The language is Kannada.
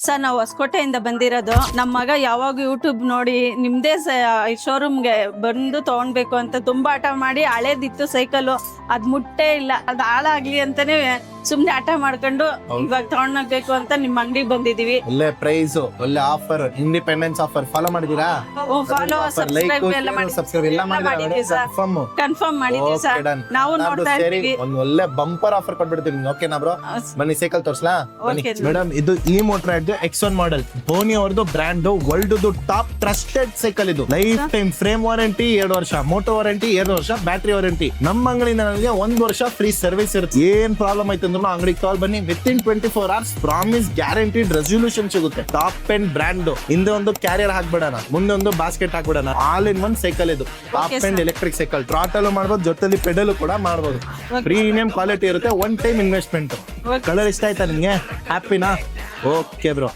ಸರ್ ನಾವು ಹೊಸಕೋಟೆಯಿಂದ ಬಂದಿರೋದು. ನಮ್ಮ ಮಗ ಯಾವಾಗ ಯೂಟ್ಯೂಬ್ ನೋಡಿ ನಿಮ್ದೇ ಶೋರೂಮ್ಗೆ ಬಂದು ತಗೊಂಡ್ಬೇಕು ಅಂತ ತುಂಬಾ ಹಠ ಮಾಡಿ ಹಳೇದಿತ್ತು ಸೈಕಲ್, ಅದ್ ಮುಟ್ಟೇ ಇಲ್ಲ. ಅದ್ ಹಾಳಾಗ್ಲಿ ಅಂತಾನೆ ಸುಮ್ನೆ ಹಠ ಮಾಡ್ಕೊಂಡು ಇವಾಗ ತಗೊಂಡೋಗ್ಬೇಕು ಅಂತ ನಿಮ್ ಅಂಗಡಿಗೆ ಬಂದಿದೀವಿ. ಒಳ್ಳೆ ಪ್ರೈಸ್, ಒಳ್ಳೆ ಆಫರ್, ಇಂಡಿಪೆಂಡೆನ್ಸ್ ಆಫರ್ ಫಾಲೋ ಮಾಡಿದೀರಾ? ಫಾಲೋ ಸಬ್ಸ್ಕ್ರೈಬ್ ಎಲ್ಲ ಮಾಡಿದೀವಿ ಸರ್. ಕನ್ಫರ್ಮ್ ಮಾಡಿದೀವಿ ಸರ್. ನಾವು ನೋಡ್ತಾ ಇದ್ದೀವಿ. ಒಂದ್ ಒಳ್ಳೆ ಬಂಪರ್ ಆಫರ್ ಕೊಟ್ಬಿಡ್ತೀವಿ. ಓಕೆನಾ ಬ್ರೋ? ಬನ್ನಿ ಸೈಕಲ್ ತೋರ್ಸ್ಲಾ? ಮೇಡಮ್, ಇದು ಈ ಮೋಟರ್ X1 ಮಾಡೆಲ್, ಧೋನಿ ಅವ್ರದ್ದು brand, world top trusted cycle. ಇದು ಲೈಫ್ ಟೈಮ್ ಫ್ರೇಮ್ ವಾರಂಟಿ 2 ವರ್ಷ, ಮೋಟೋ ವಾರಂಟಿ 2 ವರ್ಷ, ಬ್ಯಾಟರಿ ವಾರಂಟಿ. ನಮ್ಮ ಅಂಗಡಿಯಿಂದ ನನಗೆ 1 ವರ್ಷ ಫ್ರೀ ಸರ್ವಿಸ್ ಇರುತ್ತೆ. ಏನ್ ಪ್ರಾಬ್ಲಮ್ ಆಯ್ತು ಅಂದ್ರೂ ಅಂಗಡಿಗೆ ಕಾಲ್ ಬನ್ನಿ, within 24 hours promise guaranteed resolution ಸಿಗುತ್ತೆ. Top end brand. ಹಿಂದೆ ಒಂದು ಕ್ಯಾರಿಯರ್ ಹಾಕ್ಬಿಡೋಣ, ಮುಂದೆ ಒಂದು ಬಾಸ್ಕೆಟ್ ಹಾಕ್ಬಿಡೋಣ. ಆಲ್ ಇನ್ ಒನ್ ಸೈಕಲ್ ಇದು. Top end electric cycle. Throttle ಮಾಡ್ಬೋದು, ಜೊತೆಲಿ ಪೆಡಲ್ ಕೂಡ ಮಾಡ್ಬೋದು. ಪ್ರೀಮಿಯಂ ಕ್ವಾಲಿಟಿ ಇರುತ್ತೆ, 1 ಟೈಮ್ ಇನ್ವೆಸ್ಟ್ಮೆಂಟ್. ಕಲರ್ ಇಷ್ಟ ಆಯ್ತಾ ನಿಮ್ಗೆ? ಹ್ಯಾಪಿನಾ? Okay bro.